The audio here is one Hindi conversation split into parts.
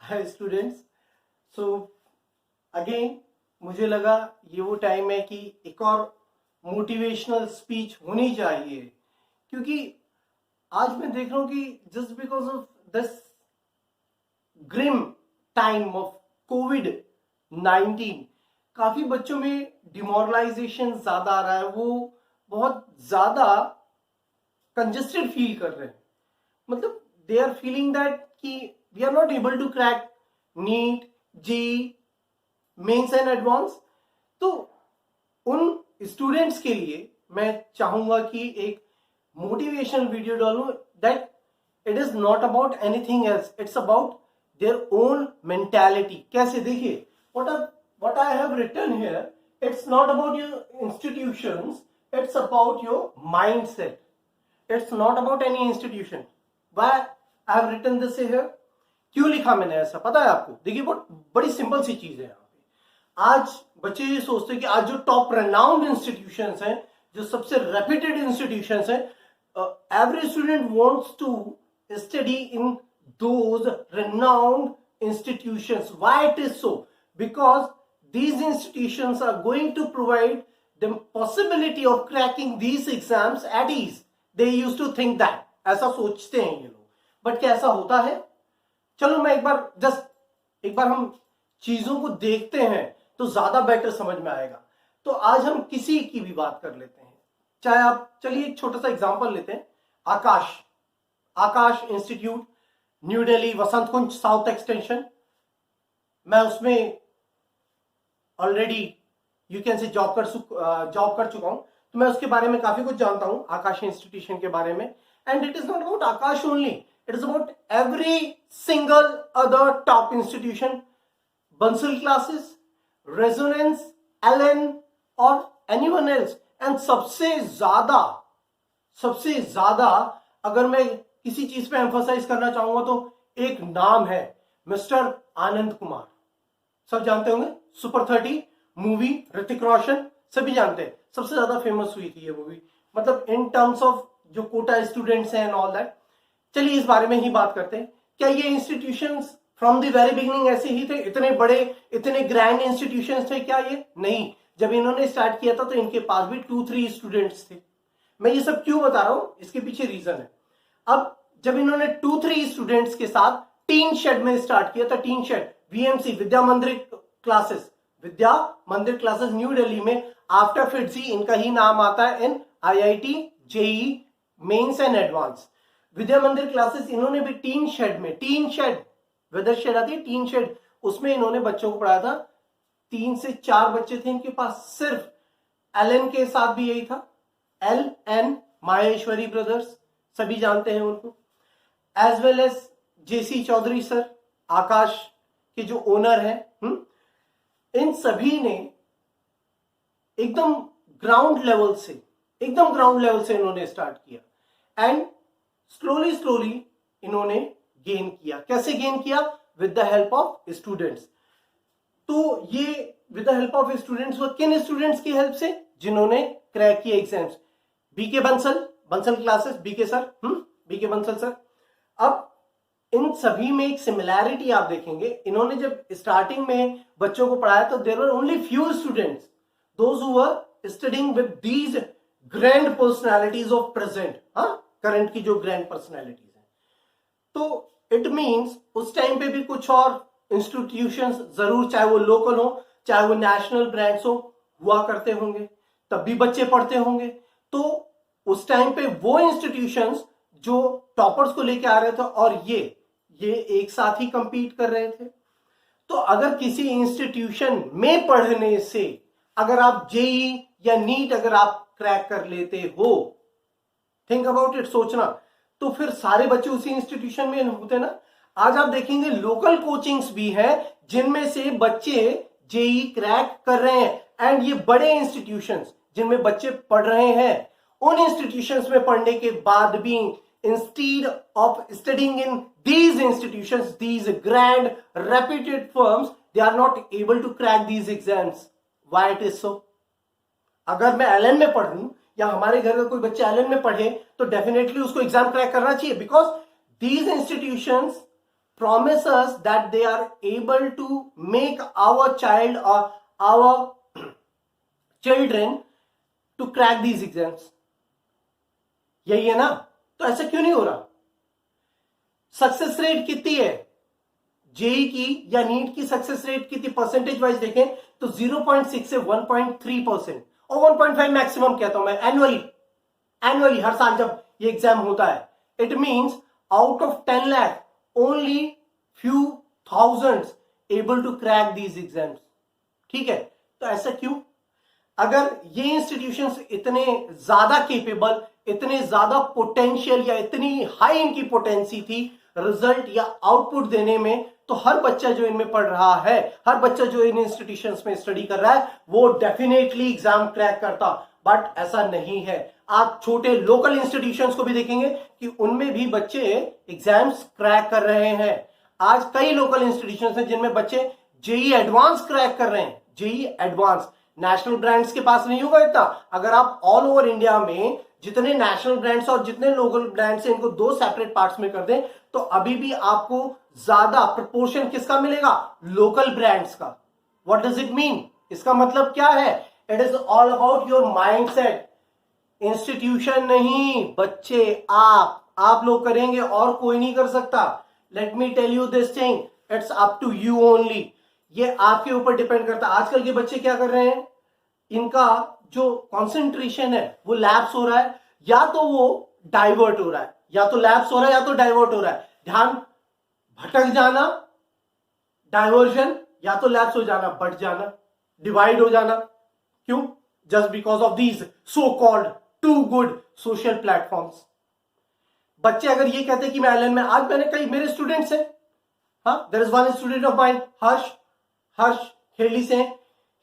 Hi students. सो अगेन मुझे लगा ये वो टाइम है कि एक और मोटिवेशनल स्पीच होनी चाहिए, क्योंकि आज मैं देख रहा हूं कि just because of this grim time of कोविड-19 काफी बच्चों में डिमोरलाइजेशन ज्यादा आ रहा है। वो बहुत ज्यादा कंजेस्टेड फील कर रहे हैं। मतलब दे आर फीलिंग दैट कि we are not able to crack NEET, JEE, Mains and advance. तो उन स्टूडेंट्स के लिए मैं चाहूंगा कि एक मोटिवेशनल वीडियो डालूं that it is not about anything else, it's about their own mentality. कैसे? देखिए, what I have written here, it's not about your institutions, it's about your mindset. It's not about any institution. Why I have written this here? क्यों लिखा मैंने ऐसा, पता है आपको? देखिए, बहुत बड़ी सिंपल सी चीज है यहाँ पे। आज बच्चे ये सोचते हैं कि आज जो टॉप रेनाउंड इंस्टीट्यूशंस हैं, जो सबसे रेप्यूटेड इंस्टीट्यूशंस हैं, every student wants to study in those renowned institutions. Why it is so? Because these institutions are going to provide the possibility of cracking these exams at ease. They used to think that, ऐसा सोचते हैं ये लोग, बट क्या ऐसा होता है? चलो मैं एक बार हम चीजों को देखते हैं तो ज्यादा बेटर समझ में आएगा। तो आज हम किसी की भी बात कर लेते हैं, चाहे आप, चलिए एक छोटा सा एग्जांपल लेते हैं। आकाश इंस्टीट्यूट, न्यू दिल्ली, वसंत कुंज, साउथ एक्सटेंशन। मैं उसमें already you can say job कर चुका हूं, तो मैं उसके बारे में काफी कुछ जानता हूं, आकाश इंस्टीट्यूशन के बारे में। And it is not about Aakash only, it is about every single other top institution, Bansal classes, Resonance, Allen और एनीवन एल्स। एंड सबसे ज्यादा अगर मैं किसी चीज पे एम्फोसाइज करना चाहूंगा तो एक नाम है, मिस्टर आनंद कुमार। सब जानते होंगे, सुपर 30 मूवी, ऋतिक रोशन, सभी जानते हैं। सबसे ज्यादा फेमस हुई थी ये मूवी, मतलब इन टर्म्स ऑफ जो कोटा स्टूडेंट्स हैं एंड ऑल दैट। चलिए इस बारे में ही बात करते हैं। क्या ये institutions from the very beginning ऐसे ही थे? इतने बड़े, इतने ग्रैंड इंस्टीट्यूशंस थे क्या ये? नहीं। जब इन्होंने स्टार्ट किया था तो इनके पास भी 2-3 स्टूडेंट्स थे। मैं ये सब क्यों बता रहा हूं, इसके पीछे रीजन है। अब जब इन्होंने 2-3 स्टूडेंट्स के साथ टीन शेड में स्टार्ट किया था, टीन शेड, वीएमसी, विद्या मंदिर क्लासेस न्यू दिल्ली में, आफ्टर फिटजी इनका ही नाम आता है in IIT, JEE, mains and advance. Vidya Mandir classes इन्होंने भी टीन शेड, वेदर शेड आती है, टीन शेड, उसमें इन्होंने बच्चों को पढ़ाया था। 3 से 4 बच्चे थे इनके पास सिर्फ। एलन के साथ भी यही था, एल एन माहेश्वरी ब्रदर्स, सभी जानते हैं उनको, एज वेल एज जेसी चौधरी सर, आकाश के जो ओनर हैं। इन सभी ने एकदम ग्राउंड लेवल से इन्होंने स्टार्ट किया एंड स्लोली इन्होंने गेन किया। कैसे गेन किया? With the help of students. तो ये with the help of students, वो किन स्टूडेंट्स की हेल्प से? जिन्होंने क्रैक किए exams. BK Bansal classes, BK Bansal sir. अब इन सभी में एक सिमिलैरिटी आप देखेंगे, इन्होंने जब स्टार्टिंग में बच्चों को पढ़ाया तो there were only few students, those who were studying with these grand personalities of present, current की जो ग्रैंड पर्सनालिटीज हैं। तो इट मींस उस टाइम पे भी कुछ और इंस्टीट्यूशंस जरूर, चाहे वो लोकल हो, चाहे वो नेशनल ब्रांड्स हो, हुआ करते होंगे, तब भी बच्चे पढ़ते होंगे। तो उस टाइम पे वो इंस्टीट्यूशंस जो टॉपर्स को लेके आ रहे थे और ये एक साथ ही कंपीट कर रहे थे। तो अगर किसी इंस्टीट्यूशन में पढ़ने से अगर आप जेई या नीट अगर आप क्रैक कर लेते हो, थिंक अबाउट इट, सोचना, तो फिर सारे बच्चे उसी इंस्टीट्यूशन में होते ना। आज आप देखेंगे लोकल कोचिंग्स भी हैं जिनमें से बच्चे जेई क्रैक कर रहे हैं। एंड ये बड़े इंस्टीट्यूशंस जिनमें बच्चे पढ़ रहे हैं, उन इंस्टीट्यूशंस में पढ़ने के बाद भी instead of studying in these institutions, these grand reputed firms, they are not able to crack these exams. Why it is so? अगर मैं एलन में पढ़ूं या हमारे घर का कोई बच्चा एलन में पढ़े तो डेफिनेटली उसको एग्जाम क्रैक करना चाहिए, because these institutions promise us that they are able to make our child or our children to crack these exams. यही है ना? तो ऐसा क्यों नहीं हो रहा? सक्सेस रेट कितनी है जेई की या नीट की? सक्सेस रेट कितनी परसेंटेज वाइज देखें तो 0.6 से 1.3% और 1.5 मैक्सिमम कहता हूं मैं एनुअली हर साल जब ये एग्जाम होता है. It means out of 10 lakh only few thousands able to crack these exams. ठीक है, तो ऐसा क्यों? अगर ये इंस्टीट्यूशंस इतने ज्यादा केपेबल, इतने ज्यादा पोटेंशियल या इतनी हाई इनकी पोटेंसी थी रिजल्ट या आउटपुट देने में, तो हर बच्चा जो इनमें पढ़ रहा है, हर बच्चा जो इन इंस्टीट्यूशंस में स्टडी कर रहा है, वो डेफिनेटली एग्जाम क्रैक करता. बट ऐसा नहीं है. आप छोटे लोकल इंस्टीट्यूशंस को भी देखेंगे कि उनमें भी बच्चे एग्जाम्स क्रैक कर रहे हैं. आज कई लोकल इंस्टीट्यूशंस हैं जिनमें बच्चे जेई एडवांस क्रैक कर रहे हैं. जेई एडवांस नेशनल ब्रांड्स के पास नहीं होगा इतना. अगर आप ऑल ओवर इंडिया में जितने नेशनल ब्रांड्स और जितने लोकल ब्रांड्स हैं इनको दो सेपरेट पार्ट्स में कर दें तो अभी भी आपको ज्यादा प्रपोर्शन किसका मिलेगा? लोकल ब्रांड्स का. What does it mean? इसका मतलब क्या है? It is all about your mindset. Institution नहीं, बच्चे आप लोग करेंगे और कोई नहीं कर सकता. Let me tell you this thing, it's up to you only. ये आपके ऊपर डिपेंड करता है. आजकल के बच्चे क्या कर रहे हैं, इनका जो कंसंट्रेशन है वो लैप्स हो रहा है, या तो वो डाइवर्ट हो रहा है, या तो लैप्स हो रहा है या तो डाइवर्ट हो रहा है. ध्यान भटक जाना डाइवर्जन, या तो लैप्स हो जाना बट जाना, डिवाइड हो जाना. क्यों? Just because of these so called too good social platforms. बच्चे अगर ये कहते हैं कि मैं एलन में, आज मैंने कई मेरे स्टूडेंट्स हैं, हाँ, there is one student of mine, Harsh Kheli से,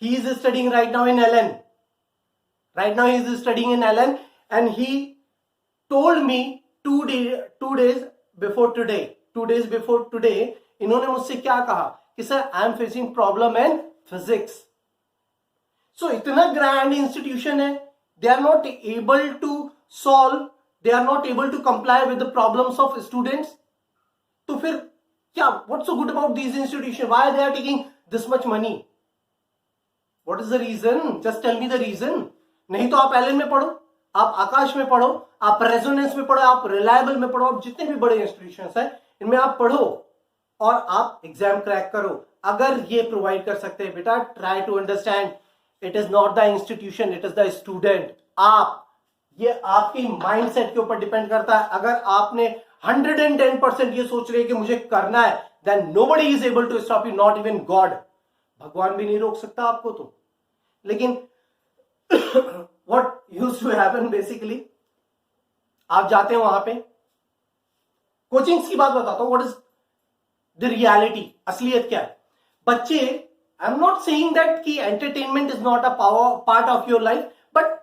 he is studying right now in LN. Right now he is studying in LN and he told me 2 days before today, इन्होंने मुझसे क्या कहा कि sir I am facing problem in physics. So इतना ग्रैंड इंस्टीट्यूशन है, they are not able to solve, they are not able to comply with the problems of students. तो फिर क्या, what's so good about these institutions? Why they are taking this much money? What is the reason? Just tell me the reason. नहीं तो आप एलन में पढ़ो, आप आकाश में पढ़ो, आप रेजोनेंस में पढ़ो, आप रिलायबल में पढ़ो, आप जितने भी बड़े इंस्टीट्यूशंस हैं इनमें आप पढ़ो और आप एग्जाम क्रैक करो. अगर ये प्रोवाइड कर सकते हैं बेटा, try to understand, it is not the institution, it is the student. ये आपकी माइंडसेट के ऊपर डिपेंड करता है. अगर आपने 110% ये सोच रहे हैं कि मुझे करना है, then nobody is able to stop you, not even God. भगवान भी नहीं रोक सकता आपको. तो लेकिन what used to happen basically, आप जाते हैं वहां पे, कोचिंग्स की बात बताता हूं, व्हाट इज द रियलिटी, असलियत क्या है. बच्चे, I am not saying that कि entertainment is not a part of your life, but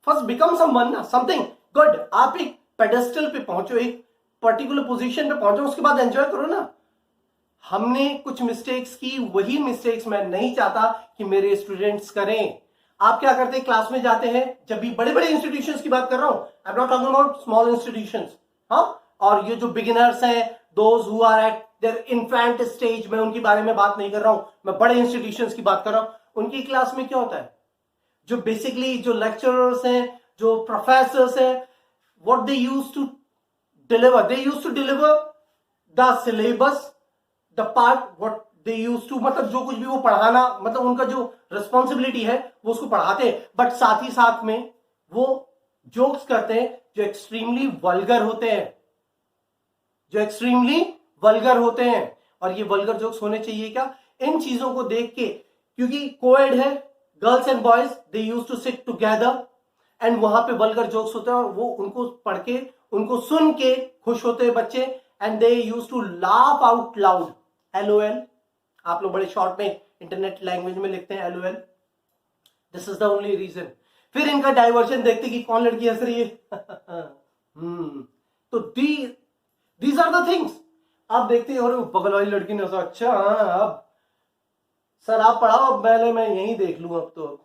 first become someone, something good. आप एक पेडेस्टल पे पहुंचो, एक पर्टिकुलर पोजीशन पे पहुंचो, उसके बाद एंजॉय करो ना. हमने कुछ मिस्टेक्स की, वही मिस्टेक्स मैं नहीं चाहता कि मेरे स्टूडेंट्स करें. आप क्या करते हैं, क्लास में जाते हैं, जब भी बड़े बड़े इंस्टीट्यूशंस की बात कर रहा हूं, I am not talking about small institutions. हाँ, और ये जो बिगिनर्स हैं, those who are at their infant stage, मैं उनके बारे में बात नहीं कर रहा हूं, मैं बड़े इंस्टीट्यूशंस की बात कर रहा हूं. उनकी क्लास में क्या होता है, जो बेसिकली जो लेक्चरर्स हैं, जो प्रोफेसर्स हैं, what they used to deliver the syllabus, the part what they used to, मतलब जो कुछ भी वो पढ़ाना, मतलब उनका जो रिस्पॉन्सिबिलिटी है वो उसको पढ़ाते हैं. बट साथ ही साथ में वो जोक्स करते हैं जो एक्सट्रीमली वल्गर होते हैं, और ये वल्गर जोक्स होने चाहिए क्या, इन चीजों को देख के, क्योंकि कोएड है, girls and boys they used to sit together, and वहां पे वल्गर जोक्स होते हैं और वो उनको पढ़ के, उनको सुन के खुश होते हैं बच्चे, and they used to laugh out loud. LOL, आप लोग बड़े शॉर्ट में इंटरनेट लैंग्वेज में लिखते हैं LOL. This is the only reason. फिर इनका डाइवर्शन देखते कि कौन लड़की हंस रही है. तो दीज आर द थिंग्स. आप देखते हैं और बगल वाली लड़की ने हंसा, अच्छा अब सर आप पढ़ाओ, अब पहले मैं यहीं देख लूं, अब तो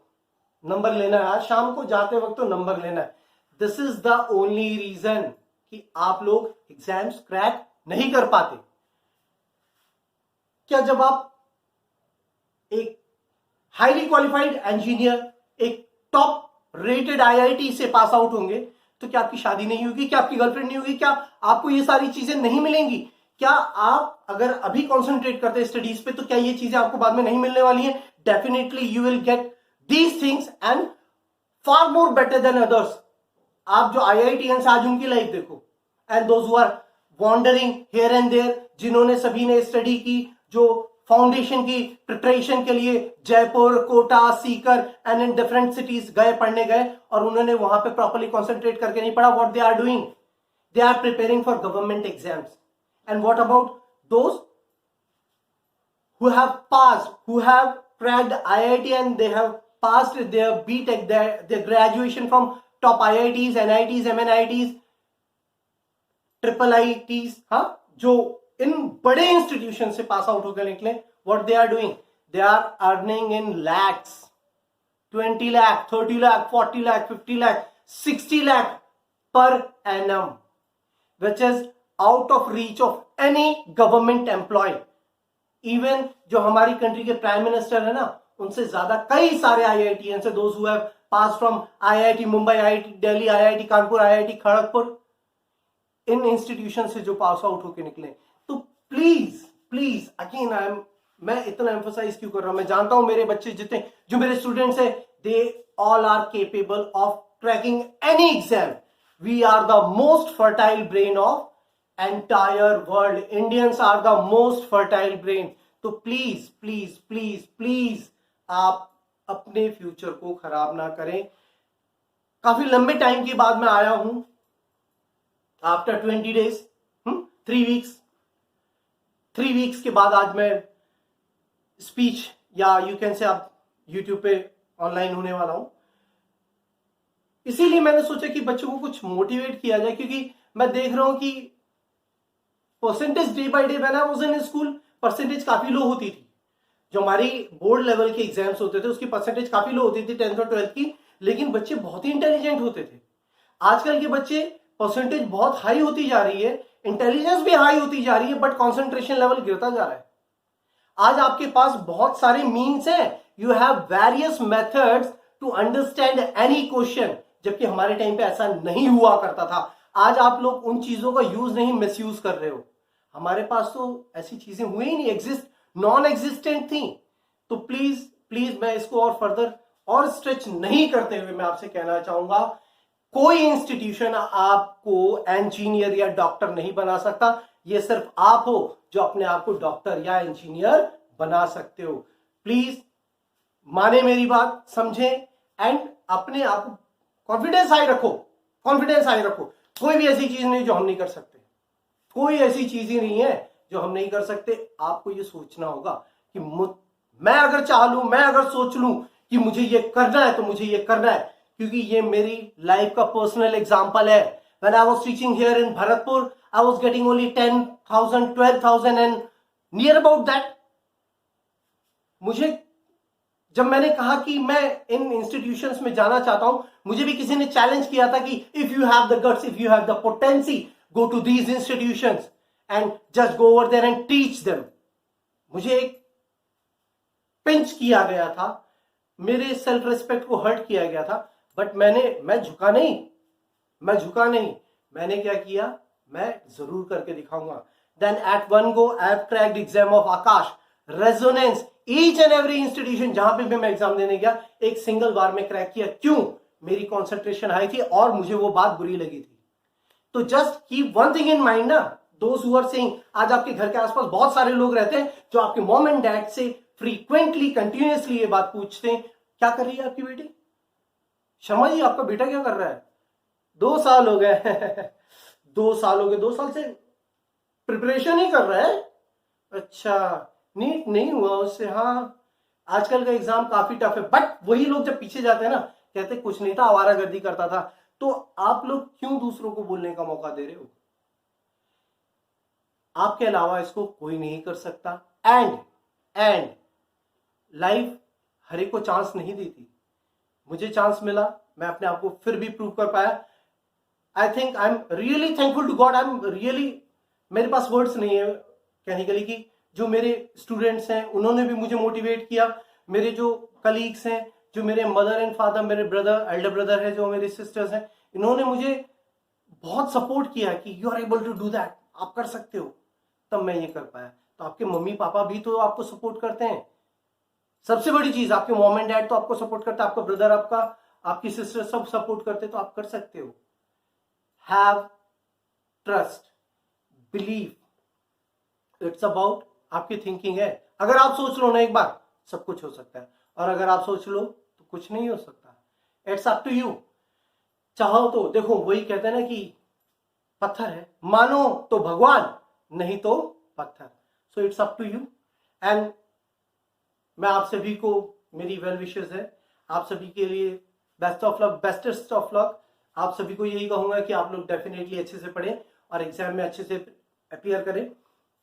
नंबर लेना है, आज शाम को जाते वक्त तो नंबर लेना है. This is the only reason कि आप लोग एग्जाम्स क्रैक नहीं कर पाते. क्या जब आप एक हाईली क्वालिफाइड इंजीनियर, एक टॉप रेटेड आईआईटी से पास आउट होंगे, तो क्या आपकी शादी नहीं होगी? क्या आपकी गर्लफ्रेंड नहीं होगी? क्या आपको ये सारी चीजें नहीं मिलेंगी? क्या आप अगर अभी कॉन्सेंट्रेट करते हैं स्टडीज पे, तो क्या ये चीजें आपको बाद में नहीं मिलने वाली हैं? Definitely you will get these things and far more better than others. आप जो आईआईटीएंस आज उनकी लाइफ देखो, and those who are wandering here and there, जिन्होंने सभी ने स्टडी की, जो फाउंडेशन की प्रिपरेशन के लिए Jaipur, Kota, Sikar and in different cities पढ़ने गए, और उन्होंने वहां पे प्रॉपर्ली कॉन्सेंट्रेट करके नहीं पढ़ा। What they are doing? They are preparing for government exams. And what about those who have passed, who have cracked IIT and they have passed their BTech, their graduation from top IITs, NITs, MNITs, triple IITs, हाँ, जो इन बड़े इंस्टीट्यूशन से पास आउट होकर निकले, what they are doing? They are earning in lakhs, 20 lakh, 30 lakh, 40 lakh, 50 lakh, 60 lakh per annum, which is out of reach of any government employ. Even जो हमारी कंट्री के प्राइम मिनिस्टर है ना, उनसे ज्यादा कई सारे आईआईटीएन से, those who have pass from IIT Mumbai, IIT Delhi, IIT Kanpur, IIT Kharagpur, in institution से जो पास आउट होके निकले। तो प्लीज प्लीज अगेन मैं इतना एम्फोसाइज क्यों कर रहा हूं? मैं जानता हूं मेरे बच्चे जितने जो मेरे स्टूडेंट्स है, they all are capable of cracking any exam. We are the most fertile brain of entire world. Indians are the most fertile brain. तो प्लीज प्लीज प्लीज प्लीज आप अपने फ्यूचर को खराब ना करें। काफी लंबे टाइम के बाद मैं आया हूं, आफ्टर 20 डेज, 3 वीक्स के बाद आज मैं स्पीच, या यू कैन से आप यूट्यूब पे ऑनलाइन होने वाला हूं। इसीलिए मैंने सोचा कि बच्चों को कुछ मोटिवेट किया जाए, क्योंकि मैं देख रहा हूं कि percentage day by day, when I was in school, percentage काफी लो होती थी। जो हमारी बोर्ड लेवल के एग्जाम्स होते थे उसकी परसेंटेज काफी लो होती थी, 10th और 12th की, लेकिन बच्चे बहुत ही इंटेलिजेंट होते थे। आजकल के बच्चे परसेंटेज बहुत हाई होती जा रही है, इंटेलिजेंस भी हाई होती जा रही है, बट कॉन्सेंट्रेशन लेवल गिरता जा रहा है। आज आपके पास बहुत सारे मीन्स हैं, you have various methods to understand any question, जबकि हमारे टाइम पे ऐसा नहीं हुआ करता था। आज आप लोग उन चीजों का यूज नहीं, मिसयूज कर रहे हो। हमारे पास तो ऐसी चीजें हुई ही नहीं, नॉन एग्जिस्टेंट थी। तो प्लीज प्लीज मैं इसको और फर्दर और स्ट्रेच नहीं करते हुए मैं आपसे कहना चाहूंगा, कोई इंस्टीट्यूशन आपको इंजीनियर या डॉक्टर नहीं बना सकता। ये सिर्फ आप हो जो अपने आप को डॉक्टर या इंजीनियर बना सकते हो। प्लीज माने मेरी बात, समझें, एंड अपने आप को कॉन्फिडेंस हाई रखो, कॉन्फिडेंस हाई रखो। कोई भी ऐसी चीज नहीं जो हम नहीं कर सकते, कोई ऐसी चीज ही नहीं है जो हम नहीं कर सकते। आपको ये सोचना होगा कि मैं अगर चाह लूं, मैं अगर सोच लूं कि मुझे ये करना है, तो मुझे ये करना है, क्योंकि ये मेरी लाइफ का पर्सनल एग्जांपल है। When I was teaching here in Bharatpur, I was getting only 10,000, 12,000 and near about that. मुझे जब मैंने कहा कि मैं इन इंस्टीट्यूशंस में जाना चाहता हूं, मुझे भी किसी ने चैलेंज किया था कि if you have the guts, if you have the potency, go to these institutions and just go over there and teach them. मुझे एक पिंच किया गया था, मेरे सेल्फ रिस्पेक्ट को हर्ट किया गया था, बट मैं झुका नहीं। मैंने क्या किया? मैं जरूर करके दिखाऊंगा। Then at one go I have cracked exam of Aakash, Resonance, each and every institution जहां पे भी मैं एग्जाम देने गया, एक सिंगल बार में क्रैक किया। क्यों? मेरी कॉन्सेंट्रेशन हाई थी और मुझे वो बात बुरी लगी थी। तो just keep one thing in mind ना, दोज हु आर सेइंग, आज आपके घर के आसपास बहुत सारे लोग रहते हैं जो आपके मॉम एंड डैड से फ्रीक्वेंटली, कंटिन्यूअसली ये बात पूछते हैं, क्या कर रही है आपकी बेटी? शर्मा जी, आपका बेटा क्या कर रहा है? 2 साल हो गए 2 साल हो गए, 2 साल से प्रिपरेशन ही कर रहा है? अच्छा, नीट नहीं हुआ उससे? हाँ, आजकल का एग्जाम काफी टफ है। बट वही लोग जब पीछे जाते हैं ना, कहते कुछ नहीं था, आवारागर्दी करता था। तो आप लोग क्यों दूसरों को बोलने का मौका दे रहे हो? आपके अलावा इसको कोई नहीं कर सकता। एंड लाइफ हर एक को चांस नहीं देती। मुझे चांस मिला, मैं अपने आप को फिर भी प्रूव कर पाया। I think I am really thankful to God. I am really, मेरे पास वर्ड्स नहीं है कहने के लिए कि जो मेरे स्टूडेंट्स हैं उन्होंने भी मुझे मोटिवेट किया, मेरे जो कलीग्स हैं, जो मेरे मदर एंड फादर, मेरे ब्रदर, एल्डर ब्रदर है, जो मेरे सिस्टर्स हैं, इन्होंने मुझे बहुत सपोर्ट किया कि you are able to do that, आप कर सकते हो, तब मैं ये कर पाया। तो आपके मम्मी पापा भी तो आपको सपोर्ट करते हैं। सबसे बड़ी चीज, आपके मॉम एंड डैड तो आपको सपोर्ट करते हैं, आपका ब्रदर, आपकी सिस्टर सब सपोर्ट करते, तो आप कर सकते हो। Have trust, believe, it's about आपकी थिंकिंग है। अगर आप सोच लो ना एक बार, सब कुछ हो सकता है, और अगर आप सोच लो तो कुछ नहीं हो सकता। It's up to you. चाहो तो देखो, वही कहते हैं ना कि पत्थर है, मानो तो भगवान, नहीं तो पत्थर। So it's up to you. And मैं आप सभी को, मेरी वेल विशेस है, आप सभी के लिए best of luck, bestest of luck. आप सभी को यही कहूंगा कि आप लोग डेफिनेटली अच्छे से पढ़ें और एग्जाम में अच्छे से अपीयर करें।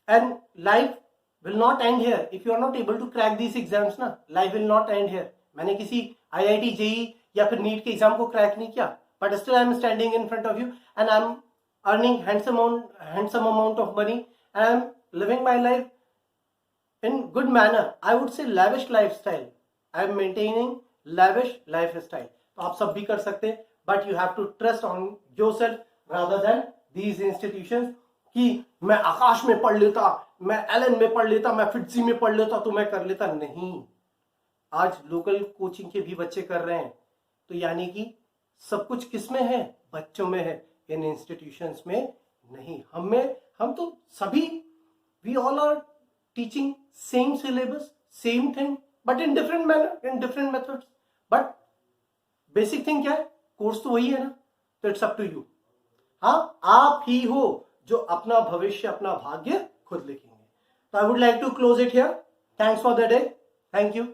And life will not end here if you are not able to crack this exams ना, life will not end here. मैंने किसी IIT JEE या फिर नीट के एग्जाम को क्रैक नहीं किया, but still I am standing in front of you and I am earning handsome amount of money and I am living my life in good manner. I would say lavish lifestyle. I am maintaining lavish lifestyle. तो आप सब भी कर सकते हैं, but you have to trust on yourself rather than these institutions कि मैं आकाश में पढ़ लेता, मैं एलन में पढ़ लेता, मैं फिटजी में पढ़ लेता तो मैं कर लेता। नहीं, आज लोकल कोचिंग के भी बच्चे कर रहे हैं, तो यानी कि सब कुछ किस में है? बच्चों में है, इन इंस्टीट्यूशंस में नहीं। हम तो सभी, we all are teaching same syllabus, same thing, but in different manner, in different methods, but basic thing क्या है? कोर्स तो वही है ना। तो इट्स अप टू यू। हाँ, आप ही हो जो अपना भविष्य, अपना भाग्य खुद लिखेंगे। तो I would like to close it here. Thanks for the day. Thank you.